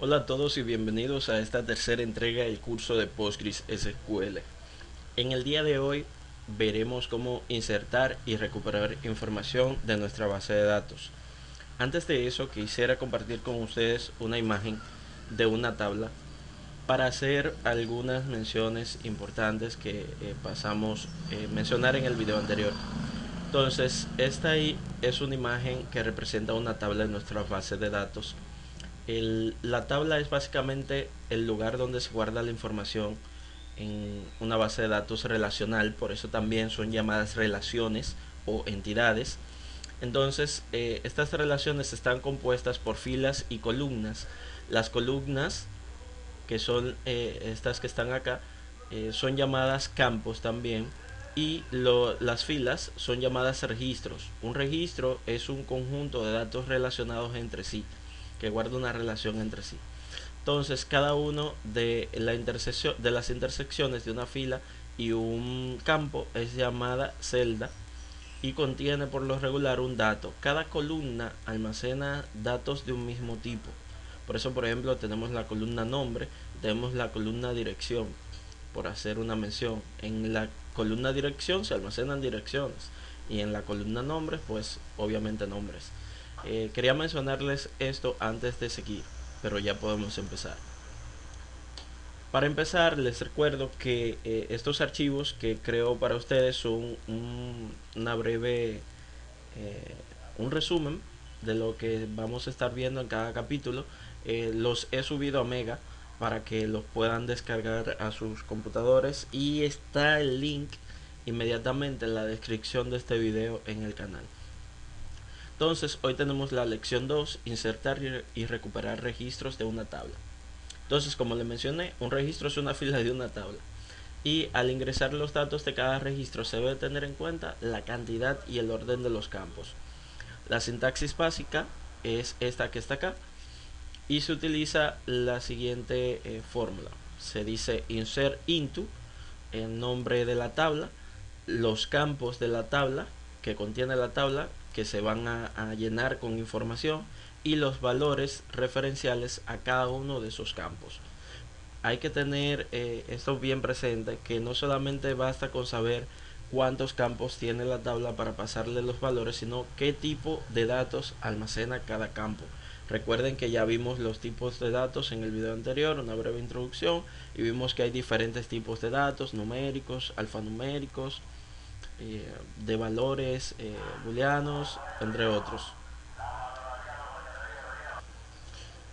Hola a todos y bienvenidos a esta tercera entrega del curso de PostgreSQL. En el día de hoy veremos cómo insertar y recuperar información de nuestra base de datos. Antes de eso quisiera compartir con ustedes una imagen de una tabla para hacer algunas menciones importantes que pasamos a mencionar en el video anterior. Entonces, esta ahí es una imagen que representa una tabla de nuestra base de datos. La tabla es básicamente el lugar donde se guarda la información en una base de datos relacional, por eso también son llamadas relaciones o entidades. Entonces, estas relaciones están compuestas por filas y columnas. Las columnas, que son estas que están acá, son llamadas campos también. Y las filas son llamadas registros. Un registro es un conjunto de datos relacionados entre sí, que guarda una relación entre sí. Entonces, cada uno de las intersecciones de una fila y un campo es llamada celda y contiene por lo regular un dato. Cada columna almacena datos de un mismo tipo. Por eso, por ejemplo, tenemos la columna nombre, tenemos la columna dirección, por hacer una mención. En la columna dirección se almacenan direcciones y en la columna nombres, pues obviamente nombres. Quería mencionarles esto antes de seguir, pero ya podemos empezar. Para empezar, les recuerdo que estos archivos que creo para ustedes son una breve, eh, un resumen de lo que vamos a estar viendo en cada capítulo. Los he subido a Mega para que los puedan descargar a sus computadores y está el link inmediatamente en la descripción de este video en el canal. Entonces, hoy tenemos la lección 2, insertar y recuperar registros de una tabla. Entonces, como le mencioné, un registro es una fila de una tabla. Y al ingresar los datos de cada registro se debe tener en cuenta la cantidad y el orden de los campos. La sintaxis básica es esta que está acá y se utiliza la siguiente fórmula. Se dice insert into, el nombre de la tabla, los campos de la tabla que contiene la tabla que se van a llenar con información y los valores referenciales a cada uno de esos campos. Hay que tener esto bien presente, que no solamente basta con saber cuántos campos tiene la tabla para pasarle los valores, sino qué tipo de datos almacena cada campo. Recuerden que ya vimos los tipos de datos en el video anterior, una breve introducción, y vimos que hay diferentes tipos de datos, numéricos, alfanuméricos, de valores, booleanos, entre otros.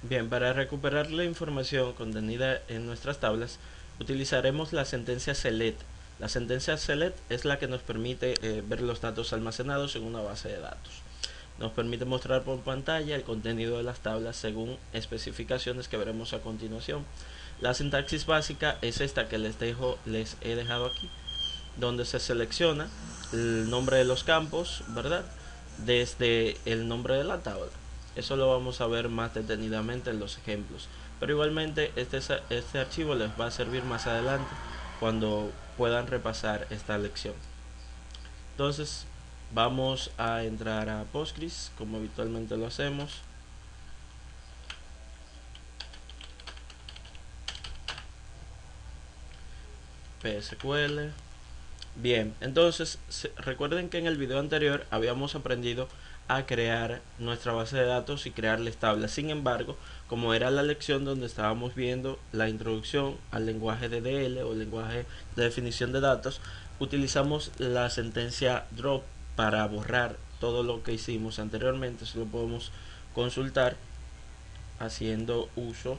Bien, para recuperar la información contenida en nuestras tablas, utilizaremos la sentencia select. La sentencia select es la que nos permite ver los datos almacenados en una base de datos. Nos permite mostrar por pantalla el contenido de las tablas según especificaciones que veremos a continuación. La sintaxis básica es esta que les he dejado aquí, donde se selecciona el nombre de los campos, ¿verdad? Desde el nombre de la tabla. Eso lo vamos a ver más detenidamente en los ejemplos. Pero igualmente este archivo les va a servir más adelante cuando puedan repasar esta lección. Entonces vamos a entrar a Postgres como habitualmente lo hacemos. PSQL. Bien, entonces recuerden que en el video anterior habíamos aprendido a crear nuestra base de datos y crearles tablas. Sin embargo, como era la lección donde estábamos viendo la introducción al lenguaje DDL o lenguaje de definición de datos, utilizamos la sentencia drop para borrar todo lo que hicimos anteriormente. Eso lo podemos consultar haciendo uso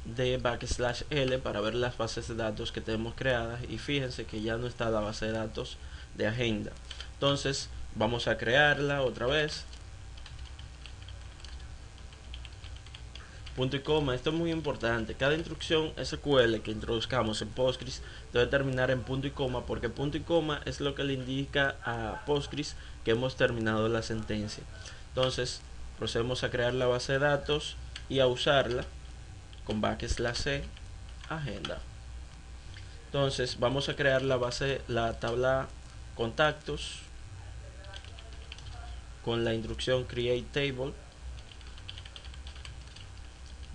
de \l para ver las bases de datos que tenemos creadas, y fíjense que ya no está la base de datos de agenda. Entonces vamos a crearla otra vez, punto y coma. Esto es muy importante. Cada instrucción SQL que introduzcamos en Postgres debe terminar en punto y coma, porque punto y coma es lo que le indica a Postgres que hemos terminado la sentencia. Entonces procedemos a crear la base de datos y a usarla con \c agenda. Entonces vamos a crear la tabla contactos con la instrucción create table.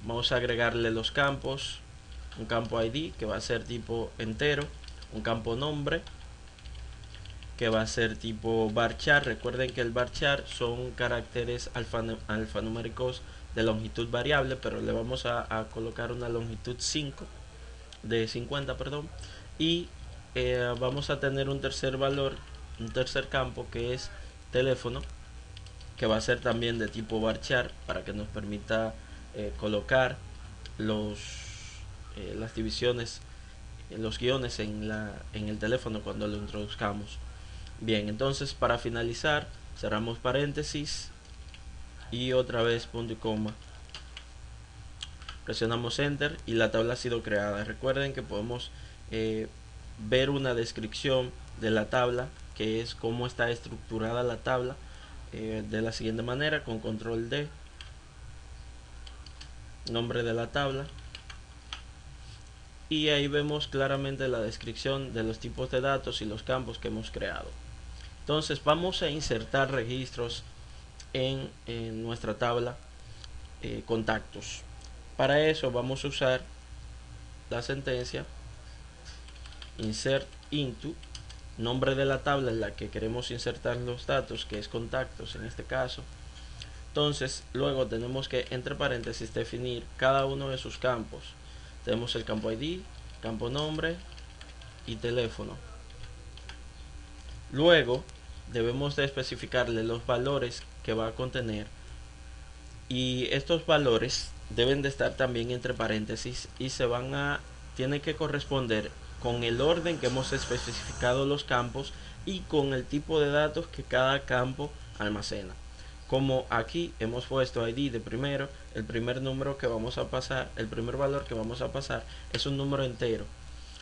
Vamos a agregarle los campos, un campo ID que va a ser tipo entero, un campo nombre que va a ser tipo varchar. Recuerden que el varchar son caracteres alfanuméricos de longitud variable, pero le vamos a colocar una longitud 5 de 50, perdón. Y vamos a tener un tercer valor, un tercer campo que es teléfono, que va a ser también de tipo varchar para que nos permita colocar las divisiones, los guiones en el teléfono cuando lo introduzcamos. Bien, entonces para finalizar cerramos paréntesis y otra vez punto y coma, presionamos enter y la tabla ha sido creada. Recuerden que podemos ver una descripción de la tabla, que es cómo está estructurada la tabla, de la siguiente manera, con control D, nombre de la tabla, y ahí vemos claramente la descripción de los tipos de datos y los campos que hemos creado. Entonces vamos a insertar registros en nuestra tabla contactos. Para eso vamos a usar la sentencia insert into, nombre de la tabla en la que queremos insertar los datos, que es contactos en este caso. Entonces luego tenemos que entre paréntesis definir cada uno de sus campos. Tenemos el campo ID, campo nombre y teléfono. Luego debemos de especificarle los valores que va a contener, y estos valores deben de estar también entre paréntesis y tiene que corresponder con el orden que hemos especificado los campos y con el tipo de datos que cada campo almacena. Como aquí hemos puesto ID de primero, el primer número que vamos a pasar, el primer valor que vamos a pasar es un número entero.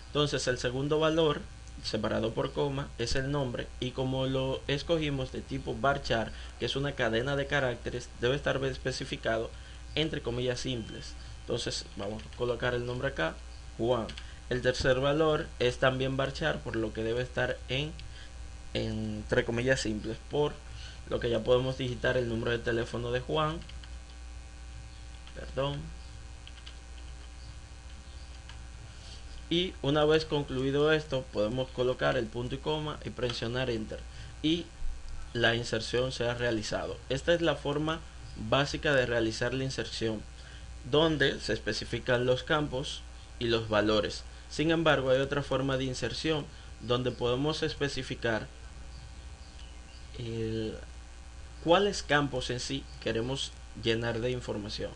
Entonces el segundo valor, separado por coma, es el nombre, y como lo escogimos de tipo varchar, que es una cadena de caracteres, debe estar especificado entre comillas simples. Entonces vamos a colocar el nombre acá, Juan. El tercer valor es también varchar, por lo que debe estar entre comillas simples, por lo que ya podemos digitar el número de teléfono de Juan. Perdón. Y una vez concluido esto, podemos colocar el punto y coma y presionar enter, y la inserción se ha realizado. Esta es la forma básica de realizar la inserción, donde se especifican los campos y los valores. Sin embargo, hay otra forma de inserción donde podemos especificar cuáles campos en sí queremos llenar de información.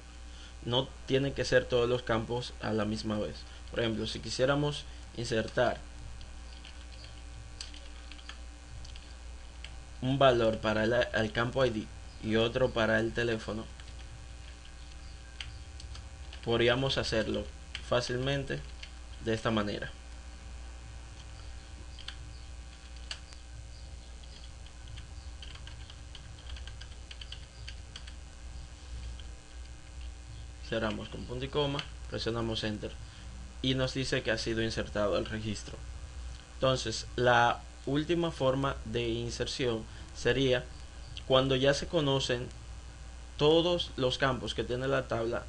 No tienen que ser todos los campos a la misma vez. Por ejemplo, si quisiéramos insertar un valor para el campo ID y otro para el teléfono, podríamos hacerlo fácilmente de esta manera. Cerramos con punto y coma, presionamos enter y nos dice que ha sido insertado el registro. Entonces la última forma de inserción sería cuando ya se conocen todos los campos que tiene la tabla,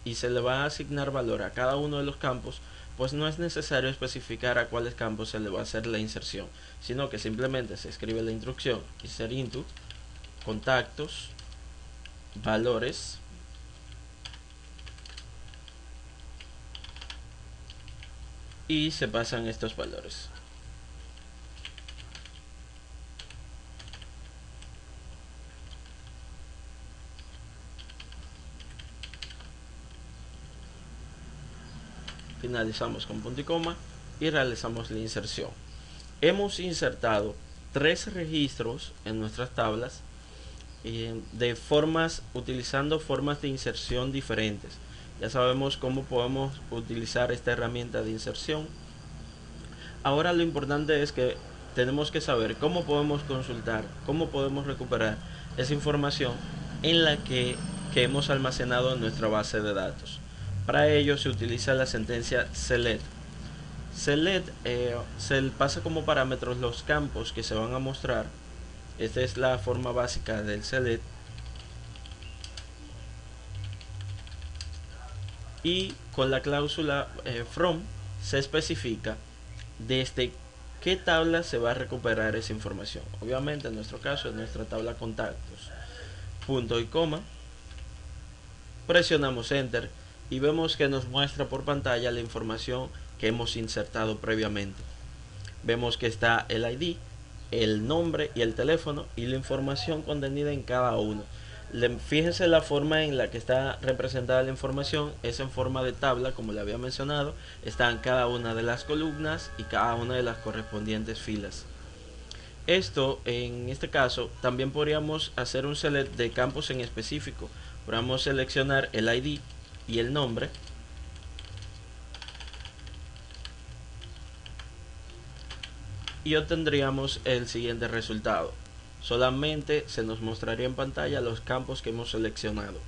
y se le va a asignar valor a cada uno de los campos, pues no es necesario especificar a cuáles campos se le va a hacer la inserción, sino que simplemente se escribe la instrucción insert into contactos valores y se pasan estos valores. Finalizamos con punto y coma y realizamos la inserción. Hemos insertado 3 registros en nuestras tablas utilizando formas de inserción diferentes. Ya sabemos cómo podemos utilizar esta herramienta de inserción. Ahora lo importante es que tenemos que saber cómo podemos consultar, cómo podemos recuperar esa información en la que hemos almacenado en nuestra base de datos. Para ello se utiliza la sentencia select. Select se pasa como parámetros los campos que se van a mostrar. Esta es la forma básica del select. y con la cláusula from se especifica desde qué tabla se va a recuperar esa información. Obviamente en nuestro caso es nuestra tabla contactos, punto y coma, presionamos enter y vemos que nos muestra por pantalla la información que hemos insertado previamente. Vemos que está el ID, el nombre y el teléfono y la información contenida en cada uno. Fíjense la forma en la que está representada la información, es en forma de tabla, como le había mencionado, están cada una de las columnas y cada una de las correspondientes filas. Esto, en este caso, también podríamos hacer un select de campos en específico. Podríamos seleccionar el ID y el nombre y obtendríamos el siguiente resultado. Solamente se nos mostraría en pantalla los campos que hemos seleccionado.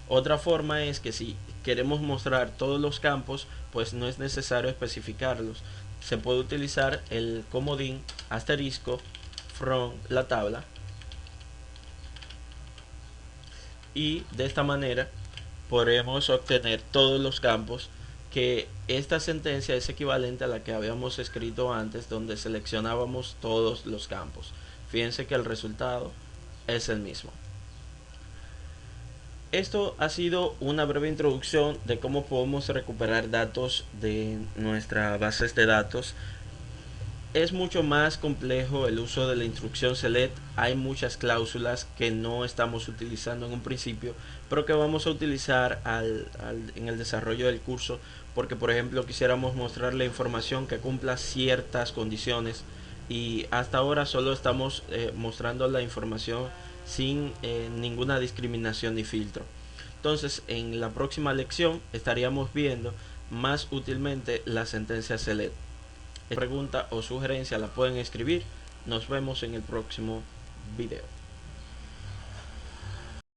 Otra forma es que si queremos mostrar todos los campos, pues no es necesario especificarlos. Se puede utilizar el comodín asterisco from la tabla y de esta manera podremos obtener todos los campos, que esta sentencia es equivalente a la que habíamos escrito antes, donde seleccionábamos todos los campos. Fíjense que el resultado es el mismo. Esto ha sido una breve introducción de cómo podemos recuperar datos de nuestras bases de datos. Es mucho más complejo el uso de la instrucción select. Hay muchas cláusulas que no estamos utilizando en un principio, pero que vamos a utilizar en el desarrollo del curso, porque por ejemplo quisiéramos mostrar la información que cumpla ciertas condiciones y hasta ahora solo estamos mostrando la información sin ninguna discriminación ni filtro. Entonces en la próxima lección estaríamos viendo más útilmente la sentencia select. Pregunta o sugerencia la pueden escribir. Nos vemos en el próximo video.